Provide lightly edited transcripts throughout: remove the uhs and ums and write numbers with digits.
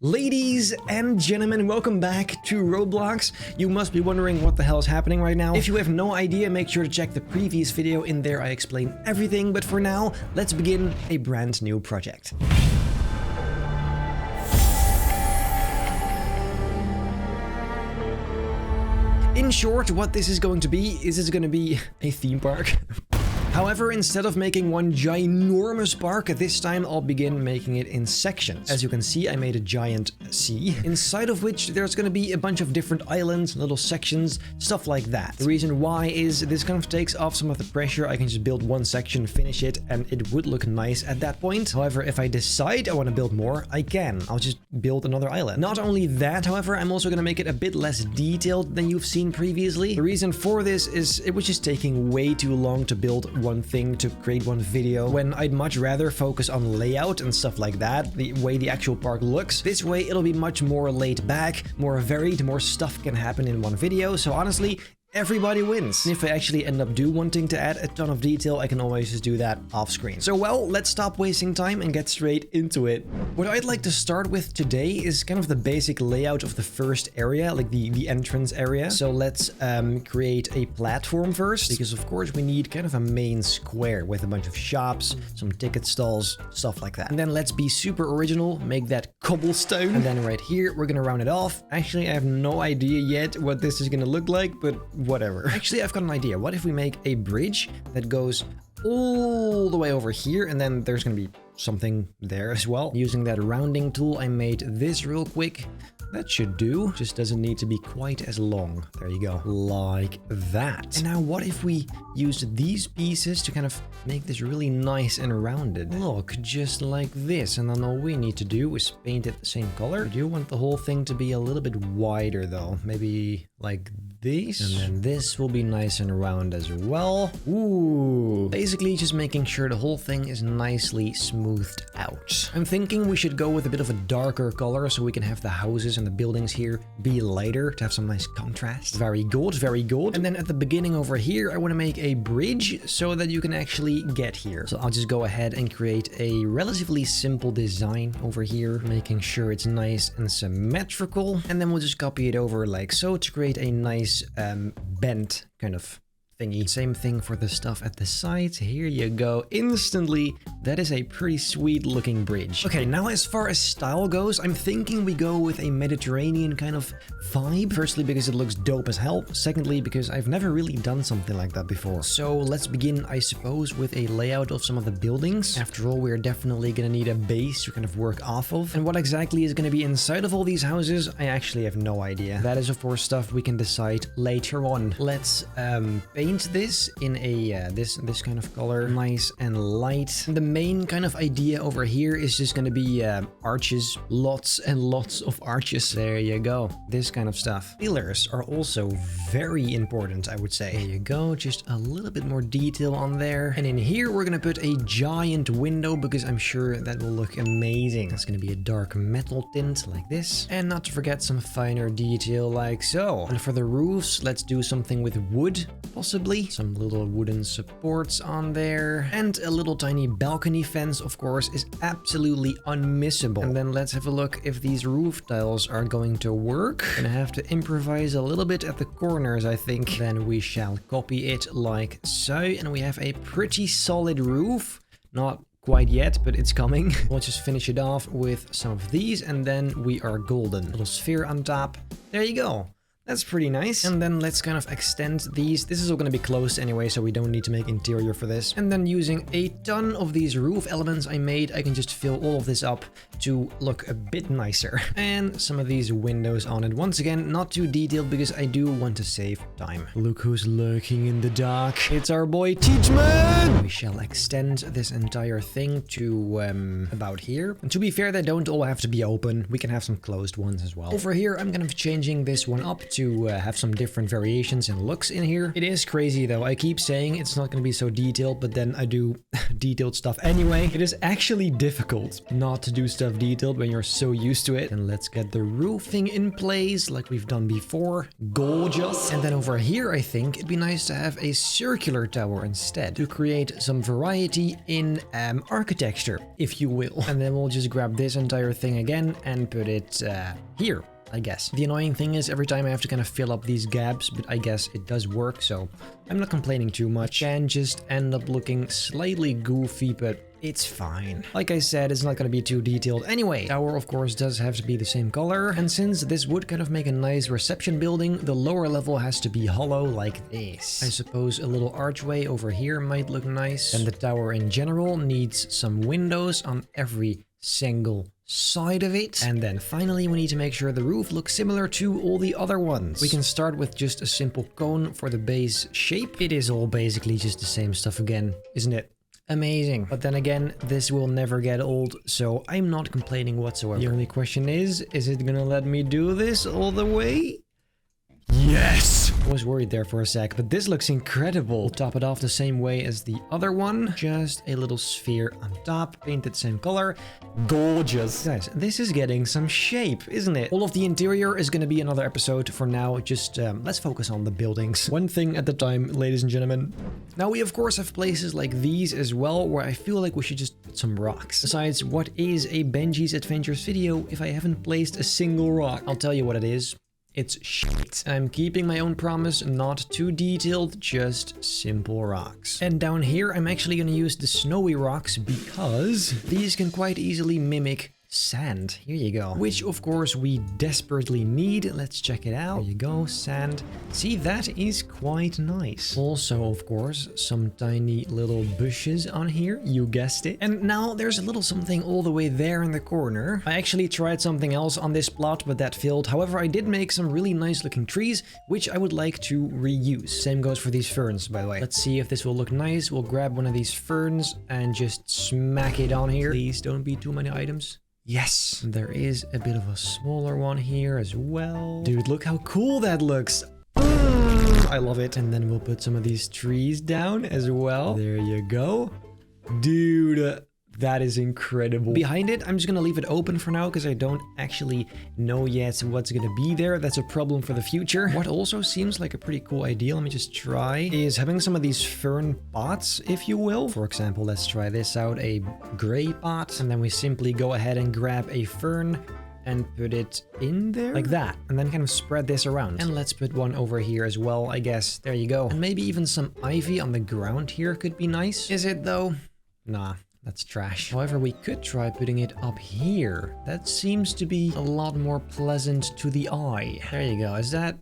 Ladies and gentlemen, welcome back to Roblox. You must be wondering what the hell is happening right now. If you have no idea, make sure to check the previous video. In there I explain everything, but for now, let's begin a brand new project. In short, what this is going to be is a theme park. However, instead of making one ginormous park, this time I'll begin making it in sections. As you can see, I made a giant sea, inside of which there's going to be a bunch of different islands, little sections, stuff like that. The reason why is this kind of takes off some of the pressure. I can just build one section, finish it, and it would look nice at that point. However, if I decide I want to build more, I can. I'll just build another island. Not only that, however, I'm also going to make it a bit less detailed than you've seen previously. The reason for this is it was just taking way too long to build one thing, to create one video, when I'd much rather focus on layout and stuff like that, the way the actual park looks. This way it'll be much more laid back, more varied, more stuff can happen in one video. So honestly, everybody wins. And if I actually end up wanting to add a ton of detail, I can always just do that off screen. So well, let's stop wasting time and get straight into it. What I'd like to start with today is kind of the basic layout of the first area, like the entrance area. So let's create a platform first, because of course we need kind of a main square with a bunch of shops, some ticket stalls, stuff like that. And then let's be super original, make that cobblestone. And then right here, we're gonna round it off. Actually, I have no idea yet what this is gonna look like, but whatever. Actually, I've got an idea. What if we make a bridge that goes all the way over here, and then there's gonna be something there as well. Using that rounding tool, I made this real quick. That should do. Just doesn't need to be quite as long. There you go. Like that. And now what if we use these pieces to kind of make this really nice and rounded? Look, just like this. And then all we need to do is paint it the same color. I do want the whole thing to be a little bit wider though. Maybe like this. And then this will be nice and round as well. Ooh. Basically just making sure the whole thing is nicely smoothed out. I'm thinking we should go with a bit of a darker color so we can have the houses and the buildings here be lighter to have some nice contrast. Very good, very good. And then at the beginning over here, I want to make a bridge so that you can actually get here. So I'll just go ahead and create a relatively simple design over here, making sure it's nice and symmetrical. And then we'll just copy it over like so to create a nice bent kind of thingy. Same thing for the stuff at the sides. Here you go. Instantly, that is a pretty sweet looking bridge. Okay, now as far as style goes, I'm thinking we go with a Mediterranean kind of vibe. Firstly, because it looks dope as hell. Secondly, because I've never really done something like that before. So let's begin, I suppose, with a layout of some of the buildings. After all, we're definitely gonna need a base to kind of work off of. And what exactly is gonna be inside of all these houses, I actually have no idea. That is, of course, stuff we can decide later on. Let's paint this in a this kind of color, nice and light. The main kind of idea over here is just going to be arches, lots and lots of arches. There you go, this kind of stuff. Pillars are also very important, I would say. There you go, just a little bit more detail on there. And in here we're gonna put a giant window because I'm sure that will look amazing. It's gonna be a dark metal tint like this, and not to forget some finer detail like so. And for the roofs, let's do something with wood, possibly. Some little wooden supports on there. And a little tiny balcony fence, of course, is absolutely unmissable. And then let's have a look if these roof tiles are going to work. Gonna have to improvise a little bit at the corners, I think. Then we shall copy it like so. And we have a pretty solid roof. Not quite yet, but it's coming. We'll just finish it off with some of these, and then we are golden. Little sphere on top. There you go. That's pretty nice. And then let's kind of extend these. This is all going to be closed anyway, so we don't need to make interior for this. And then using a ton of these roof elements I made, I can just fill all of this up to look a bit nicer. And some of these windows on it. Once again, not too detailed because I do want to save time. Look who's lurking in the dark. It's our boy Teachman! We shall extend this entire thing to about here. And to be fair, they don't all have to be open. We can have some closed ones as well. Over here, I'm kind of changing this one up to have some different variations and looks in here. It is crazy though. I keep saying it's not going to be so detailed, but then I do detailed stuff anyway. It is actually difficult not to do stuff detailed when you're so used to it. And let's get the roofing in place like we've done before. Gorgeous. And then over here, I think it'd be nice to have a circular tower instead to create some variety in architecture, if you will. And then we'll just grab this entire thing again and put it here, I guess. The annoying thing is every time I have to kind of fill up these gaps, but I guess it does work, so I'm not complaining too much. It can just end up looking slightly goofy, but it's fine. Like I said, it's not going to be too detailed anyway. Tower, of course, does have to be the same color. And since this would kind of make a nice reception building, the lower level has to be hollow like this. I suppose a little archway over here might look nice. And the tower in general needs some windows on every single side of it. And then finally, we need to make sure the roof looks similar to all the other ones. We can start with just a simple cone for the base shape. It is all basically just the same stuff again, isn't it? Amazing. But then again, this will never get old, so I'm not complaining whatsoever. The only question is it gonna let me do this all the way? Yes! I was worried there for a sec, but this looks incredible. We'll top it off the same way as the other one. Just a little sphere on top, painted same color. Gorgeous. Guys, this is getting some shape, isn't it? All of the interior is going to be another episode. For now, just let's focus on the buildings. One thing at a time, ladies and gentlemen. Now, we of course have places like these as well, where I feel like we should just put some rocks. Besides, what is a Benji's Adventures video if I haven't placed a single rock? I'll tell you what it is. It's shit. I'm keeping my own promise, not too detailed, just simple rocks. And down here, I'm actually gonna use the snowy rocks because these can quite easily mimic sand. Here you go. Which, of course, we desperately need. Let's check it out. There you go, sand. See, that is quite nice. Also, of course, some tiny little bushes on here. You guessed it. And now there's a little something all the way there in the corner. I actually tried something else on this plot, but that failed. However, I did make some really nice looking trees, which I would like to reuse. Same goes for these ferns, by the way. Let's see if this will look nice. We'll grab one of these ferns and just smack it on here. Please don't be too many items. Yes, there is a bit of a smaller one here as well. Dude, look how cool that looks. I love it. And then we'll put some of these trees down as well. There you go. Dude, that is incredible. Behind it, I'm just gonna leave it open for now because I don't actually know yet what's gonna be there. That's a problem for the future. What also seems like a pretty cool idea, let me just try, is having some of these fern pots, if you will. For example, let's try this out, a gray pot, and then we simply go ahead and grab a fern and put it in there like that, and then kind of spread this around. And let's put one over here as well, I guess. There you go. And maybe even some ivy on the ground here could be nice. Is it though? Nah. That's trash. However, we could try putting it up here. That seems to be a lot more pleasant to the eye. There you go. Is that...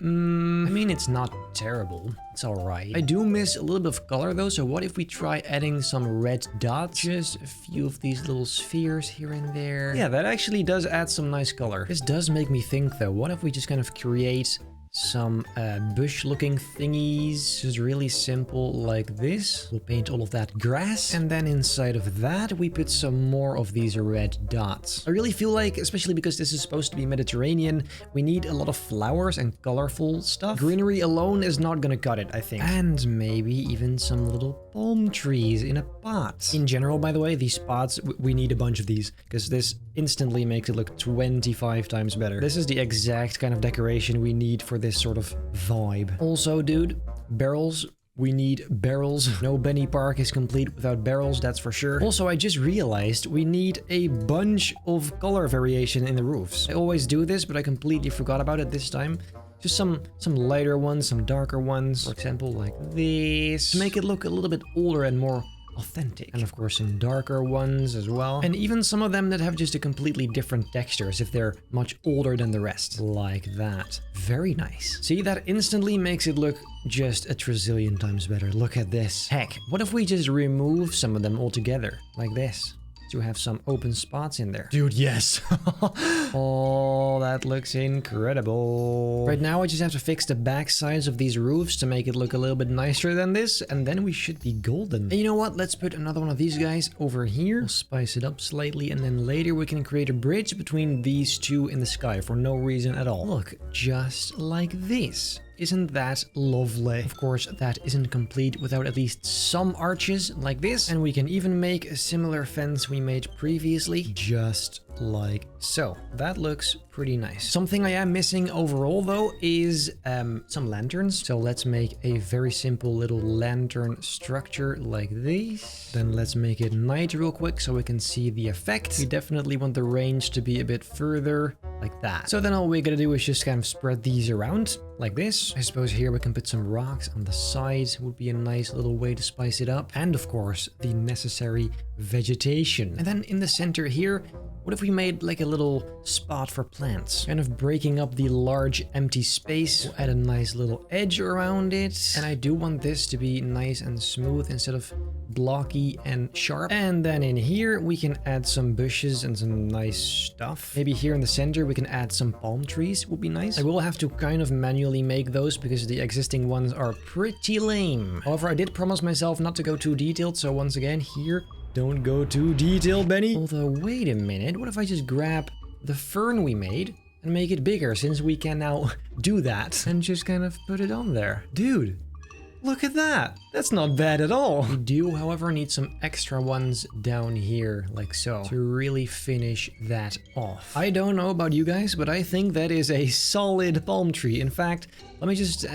I mean, it's not terrible. It's alright. I do miss a little bit of color though, so what if we try adding some red dots? Just a few of these little spheres here and there. Yeah, that actually does add some nice color. This does make me think though, what if we just kind of create some bush looking thingies, just really simple like this. We'll paint all of that grass, and then inside of that we put some more of these red dots. I really feel like, especially because this is supposed to be Mediterranean, we need a lot of flowers and colorful stuff. Greenery alone is not gonna cut it, I think. And maybe even some little palm trees in a pot. In general, by the way, these pots, we need a bunch of these because this instantly makes it look 25 times better. This is the exact kind of decoration we need for this sort of vibe. Also, dude, barrels. We need barrels. No Benny Park is complete without barrels, that's for sure. Also, I just realized we need a bunch of color variation in the roofs. I always do this, but I completely forgot about it this time. Just some lighter ones, some darker ones. For example, like this. To make it look a little bit older and more authentic. And of course some darker ones as well. And even some of them that have just a completely different texture as if they're much older than the rest. Like that. Very nice. See, that instantly makes it look just a trillion times better. Look at this. Heck, what if we just remove some of them altogether? Like this. to have some open spots in there. Dude, yes. Oh, that looks incredible. Right now, I just have to fix the back sides of these roofs to make it look a little bit nicer than this, and then we should be golden. And you know what? Let's put another one of these guys over here. We'll spice it up slightly, and then later we can create a bridge between these two in the sky for no reason at all. Look, just like this. Isn't that lovely? Of course, that isn't complete without at least some arches like this. And we can even make a similar fence we made previously, just like so. That looks pretty nice. Something I am missing overall though is some lanterns. So let's make a very simple little lantern structure like this. Then let's make it night real quick so we can see the effect. We definitely want the range to be a bit further like that. So then all we're gonna do is just kind of spread these around like this. I suppose here we can put some rocks on the sides. Would be a nice little way to spice it up. And of course, the necessary vegetation. And then in the center here, what if we made like a little spot for plants? Kind of breaking up the large empty space. We'll add a nice little edge around it. And I do want this to be nice and smooth instead of blocky and sharp. And then in here, we can add some bushes and some nice stuff. Maybe here in the center, we can add some palm trees. Would be nice. I will have to kind of manually make those because the existing ones are pretty lame. However, I did promise myself not to go too detailed. So once again, here, don't go too detailed, Benny. Although, wait a minute. What if I just grab the fern we made and make it bigger, since we can now do that and just kind of put it on there? Dude, look at that. That's not bad at all. We do, however, need some extra ones down here, like so, to really finish that off. I don't know about you guys, but I think that is a solid palm tree. In fact, let me just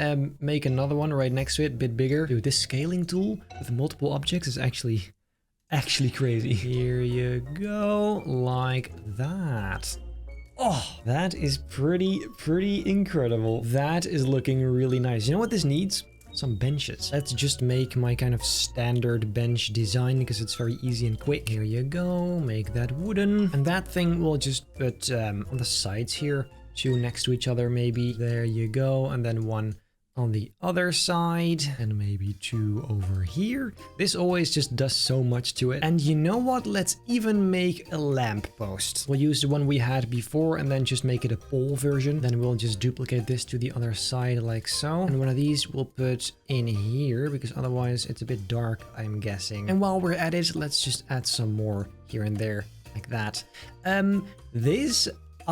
make another one right next to it, a bit bigger. Dude, this scaling tool with multiple objects is actually crazy. Here you go, like that. Oh, that is pretty incredible. That is looking really nice. You know what this needs? Some benches. Let's just make my kind of standard bench design because it's very easy and quick. Here you go, make that wooden. And that thing we'll just put on the sides here, two next to each other maybe. There you go, and then one on the other side, and maybe two over here. This always just does so much to it. And you know what? Let's even make a lamp post. We'll use the one we had before and then just make it a pole version. Then we'll just duplicate this to the other side like so. And one of these we'll put in here because otherwise it's a bit dark, I'm guessing. And while we're at it, let's just add some more here and there like that.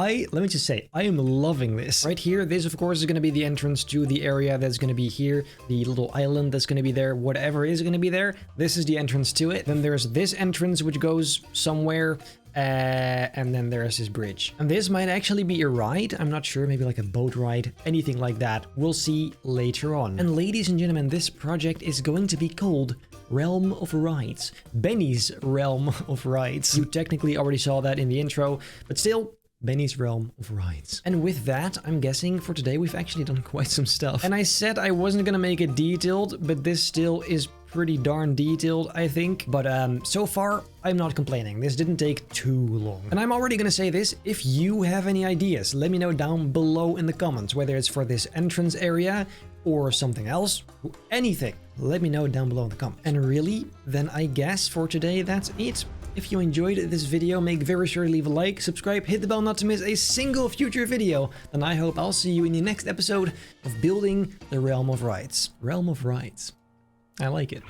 Let me just say, I am loving this. Right here, this of course is going to be the entrance to the area that's going to be here, the little island that's going to be there, whatever is going to be there. This is the entrance to it. Then there's this entrance which goes somewhere, and then there's this bridge. And this might actually be a ride, I'm not sure, maybe like a boat ride, anything like that. We'll see later on. And ladies and gentlemen, this project is going to be called Realm of Rides. Benny's Realm of Rides. You technically already saw that in the intro, but still, Benny's Realm of Rides. And with that, I'm guessing for today we've actually done quite some stuff. And I said I wasn't gonna make it detailed, but this still is pretty darn detailed, I think. But so far, I'm not complaining. This didn't take too long. And I'm already gonna say this, if you have any ideas, let me know down below in the comments, whether it's for this entrance area or something else, anything. Let me know down below in the comments. And really, then I guess for today, that's it. If you enjoyed this video, make very sure to leave a like, subscribe, hit the bell not to miss a single future video. And I hope I'll see you in the next episode of building the Realm of Rides. Realm of Rides. I like it.